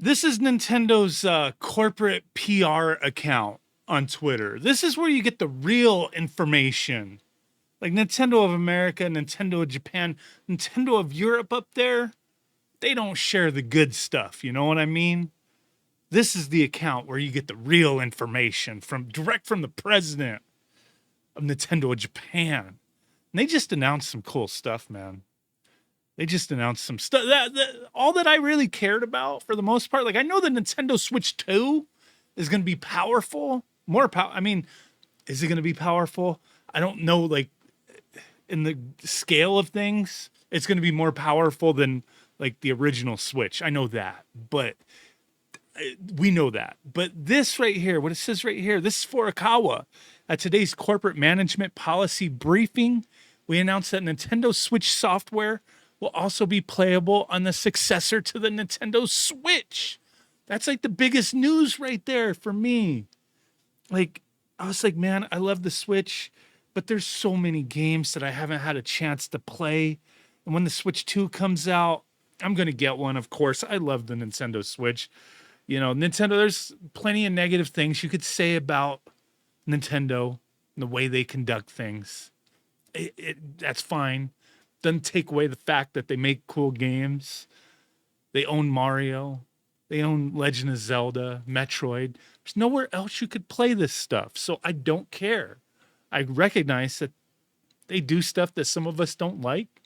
This is Nintendo's corporate PR account on Twitter. This is where you get the real information. Like Nintendo of America, Nintendo of Japan, Nintendo of Europe up there, they don't share the good stuff. You know what I mean? This is the account where you get the real information from direct from the president of Nintendo of Japan. And they just announced some cool stuff, man. They just announced some stuff that all that I really cared about for the most part. Like I know the Nintendo Switch 2 is going to be powerful, more power. I mean, is it going to be powerful? I don't know. Like in the scale of things, it's going to be more powerful than like the original Switch. I know that, but we know that. But this right here, what it says right here, this is Furukawa. At today's corporate management policy briefing, we announced that Nintendo Switch software will also be playable on the successor to the Nintendo Switch. That's like the biggest news right there for me. Like, I was like, man, I love the Switch, but there's so many games that I haven't had a chance to play. And when the Switch 2 comes out, I'm going to get one, of course. I love the Nintendo Switch. You know, Nintendo, there's plenty of negative things you could say about Nintendo and the way they conduct things. That's fine. Doesn't take away the fact that they make cool games. They own Mario. They own Legend of Zelda, Metroid. There's nowhere else you could play this stuff. So I don't care. I recognize that they do stuff that some of us don't like,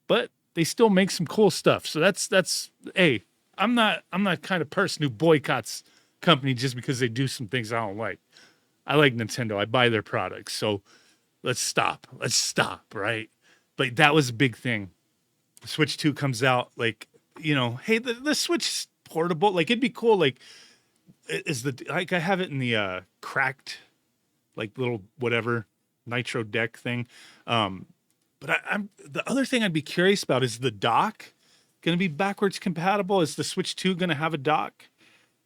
but they still make some cool stuff. So that's hey, I'm not kind of person who boycotts company just because they do some things I don't like. I like Nintendo. I buy their products. So let's stop. Let's stop, right? But that was a big thing. Switch 2 comes out, like, you know, hey, the Switch is portable. Like, it'd be cool. Like, I have it in the cracked, like, little whatever nitro deck thing. But I'm the other thing I'd be curious about is the dock going to be backwards compatible. Is the Switch 2 going to have a dock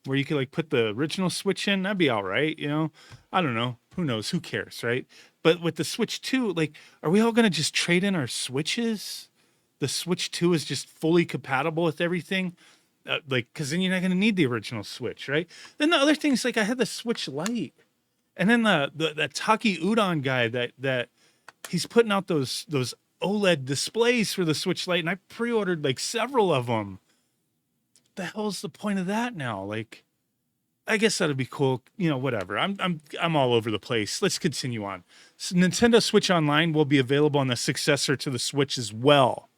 where you could like put the original Switch in? That'd be all right, you know. I don't know. Who knows? Who cares, right? But with the Switch 2, like, are we all going to just trade in our Switches? The Switch 2 is just fully compatible with everything. Like, because then you're not going to need the original Switch, right? Then the other thing is, like, I had the Switch Lite. And then that Taki Udon guy that he's putting out those OLED displays for the Switch Lite. And I pre-ordered, like, several of them. What the hell's the point of that now? Like, I guess that'd be cool. You know, whatever. I'm all over the place. Let's continue on. So Nintendo Switch Online will be available on the successor to the Switch as well.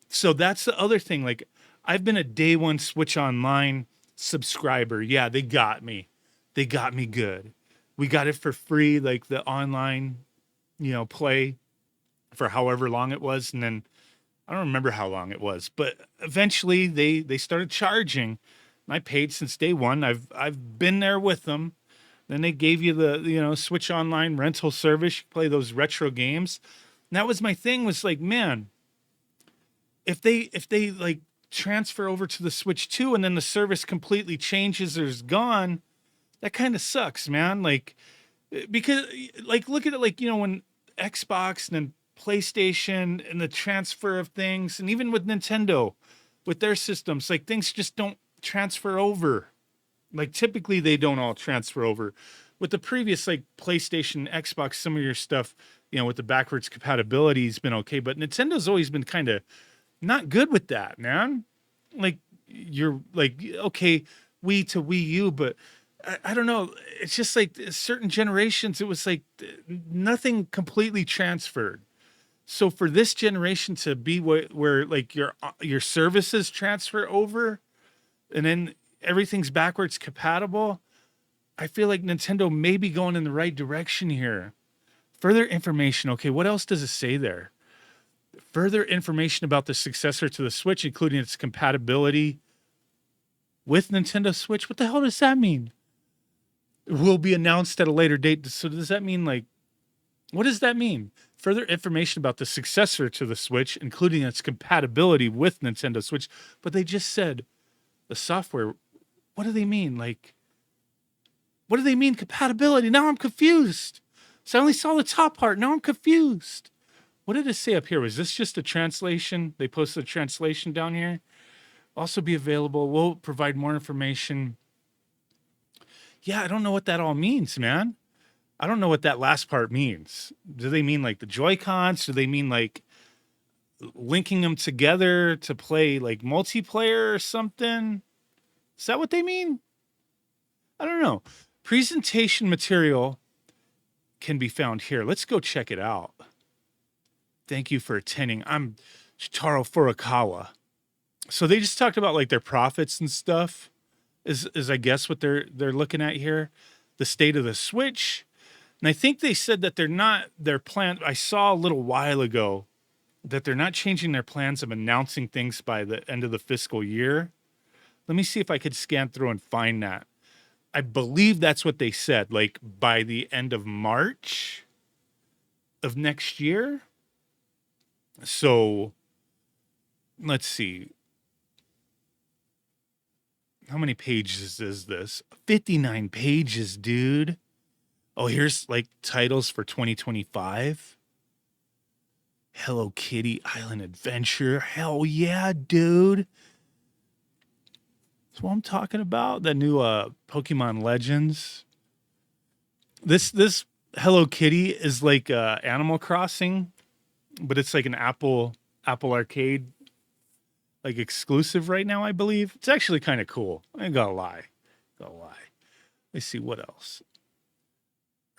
So that's the other thing. Like, I've been a day one Switch Online subscriber. Yeah, they got me. They got me good. We got it for free, like the online, you know, play for however long it was. And then I don't remember how long it was, but eventually they started charging. I paid since day one. I've been there with them. Then they gave you the, you know, Switch Online rental service. You play those retro games. And that was my thing, was like, man, if they like transfer over to the Switch 2 and then the service completely changes or is gone, that kind of sucks, man. Like, because like, look at it, like, you know, when Xbox and then PlayStation and the transfer of things, and even with Nintendo, with their systems, like things just don't transfer over. Like typically they don't all transfer over. With the previous like PlayStation, Xbox, some of your stuff, you know, with the backwards compatibility has been okay, but Nintendo's always been kind of not good with that, man. Like you're like, okay, Wii to Wii U, but I don't know. It's just like certain generations, it was like nothing completely transferred. So for this generation to be where like your services transfer over, and then everything's backwards compatible, I feel like Nintendo may be going in the right direction here. Further information. Okay, what else does it say there? Further information about the successor to the Switch, including its compatibility with Nintendo Switch. What the hell does that mean? It will be announced at a later date. So does that mean like, what does that mean? Further information about the successor to the Switch, including its compatibility with Nintendo Switch. But they just said the software. What do they mean? Like, what do they mean compatibility? Now I'm confused. So I only saw the top part. Now I'm confused. What did it say up here? Was this just a translation? They posted a translation down here. Also be available. We'll provide more information. Yeah, I don't know what that all means, man. I don't know what that last part means. Do they mean like the Joy Cons? Do they mean like linking them together to play like multiplayer or something? Is that what they mean? I don't know. Presentation material can be found here. Let's go check it out. Thank you for attending. I'm Taro Furukawa. So they just talked about like their profits and stuff. Is I guess what they're looking at here. The state of the Switch. And I think they said that they're not their plan. I saw a little while ago that they're not changing their plans of announcing things by the end of the fiscal year. Let me see if I could scan through and find that. I believe that's what they said, like by the end of March of next year. So let's see. How many pages is this? 59 pages, dude. Oh, here's like titles for 2025. Hello Kitty Island Adventure. Hell yeah, dude. That's what I'm talking about. The new Pokemon Legends. This Hello Kitty is like Animal Crossing, but it's like an Apple Arcade like exclusive right now, I believe. It's actually kind of cool. I ain't gonna lie. Let's see what else.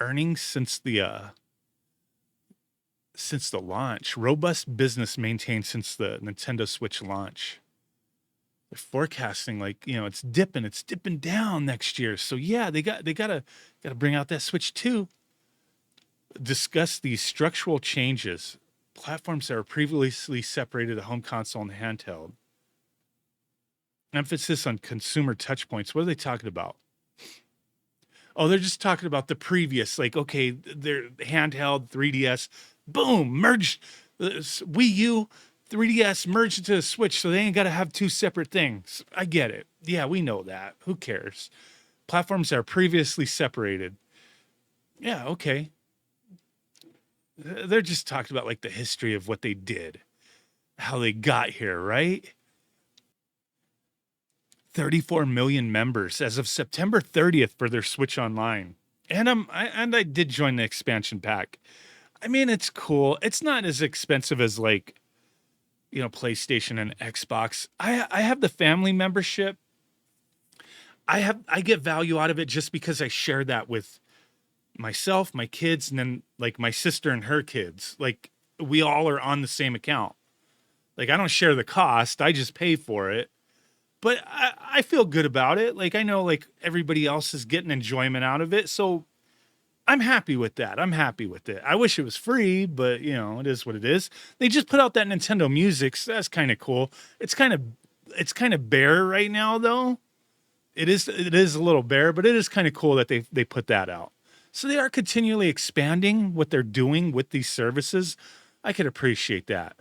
Earnings since the launch. Robust business maintained since the Nintendo Switch launch. They're forecasting like, it's dipping down next year. So yeah, they gotta bring out that Switch 2. Discuss these structural changes. Platforms that are previously separated, the home console and handheld. Emphasis on consumer touch points. What are they talking about? Oh, they're just talking about the previous, like, okay, they're handheld 3DS, boom, merged Wii U, 3DS merged into the Switch, so they ain't got to have two separate things. I get it. Yeah, we know that. Who cares? Platforms that are previously separated. Yeah, okay. They're just talking about like the history of what they did, how they got here, right? 34 million members as of September 30th for their Switch Online. And I did join the expansion pack. I mean, it's cool. It's not as expensive as like, PlayStation and Xbox. I have the family membership. I get value out of it just because I share that with myself, my kids, and then like my sister and her kids. Like we all are on the same account. Like I don't share the cost. I just pay for it. But I feel good about it. Like I know like everybody else is getting enjoyment out of it. So I'm happy with that. I'm happy with it. I wish it was free, but it is what it is. They just put out that Nintendo Music. So that's kind of cool. It's kind of bare right now though. It is a little bare, but it is kind of cool that they put that out. So they are continually expanding what they're doing with these services. I could appreciate that.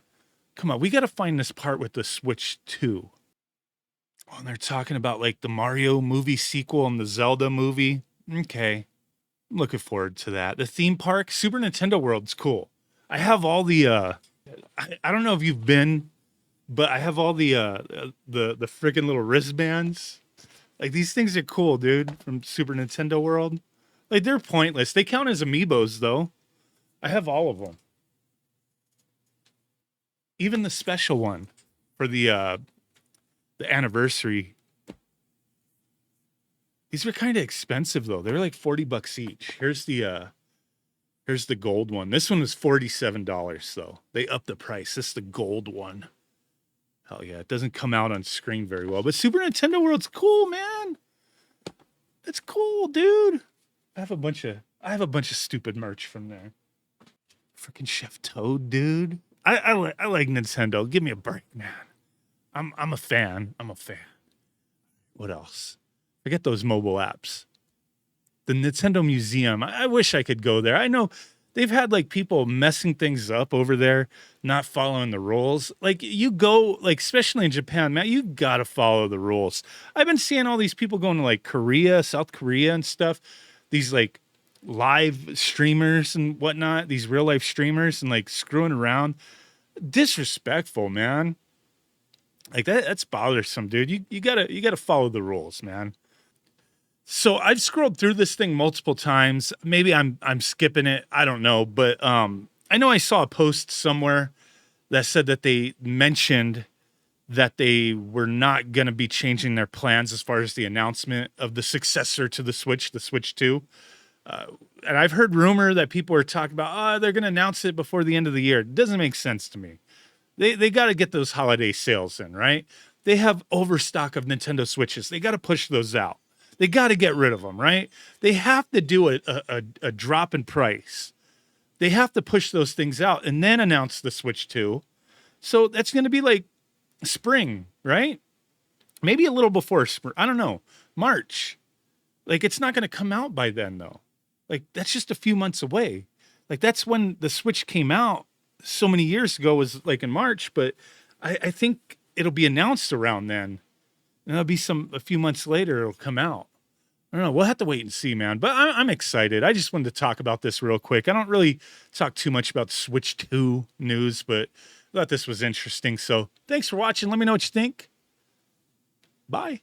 Come on, we got to find this part with the Switch 2. Oh, and they're talking about like the Mario movie sequel and the Zelda movie. Okay. I'm looking forward to that. The theme park, Super Nintendo World's cool. I have all the I don't know if you've been, but I have all the freaking little wristbands. Like these things are cool, dude, from Super Nintendo World. Like they're pointless. They count as amiibos though. I have all of them. Even the special one for the anniversary. These were kind of expensive though. They were like $40 each. Here's the gold one. This one was $47 though. They upped the price. This is the gold one. Hell yeah, it doesn't come out on screen very well, but Super Nintendo World's cool, man. It's cool, dude. I have a bunch of stupid merch from there. Freaking Chef Toad, dude. I like Nintendo. Give me a break, man. I'm a fan. What else? Forget those mobile apps. The Nintendo Museum. I wish I could go there. I know they've had like people messing things up over there, not following the rules. Like you go, like especially in Japan, man, you gotta follow the rules. I've been seeing all these people going to like Korea, South Korea, and stuff. These like live streamers and whatnot. These real life streamers and like screwing around. Disrespectful, man. Like that's bothersome, dude. You gotta follow the rules, man. So I've scrolled through this thing multiple times. Maybe I'm skipping it. I don't know, but I know I saw a post somewhere that said that they mentioned that they were not going to be changing their plans as far as the announcement of the successor to the Switch 2. And I've heard rumor that people are talking about, oh, they're going to announce it before the end of the year. It doesn't make sense to me. They got to get those holiday sales in, right? They have overstock of Nintendo Switches. They got to push those out. They got to get rid of them, right? They have to do a drop in price. They have to push those things out and then announce the Switch 2. So that's going to be like spring, right? Maybe a little before spring. I don't know. March. Like it's not going to come out by then though. Like that's just a few months away. Like that's when the Switch came out so many years ago was like in March, but I think it'll be announced around then. And it'll be a few months later it'll come out. I don't know. We'll have to wait and see, man. But I'm excited. I just wanted to talk about this real quick. I don't really talk too much about Switch 2 news, but I thought this was interesting. So thanks for watching. Let me know what you think. Bye.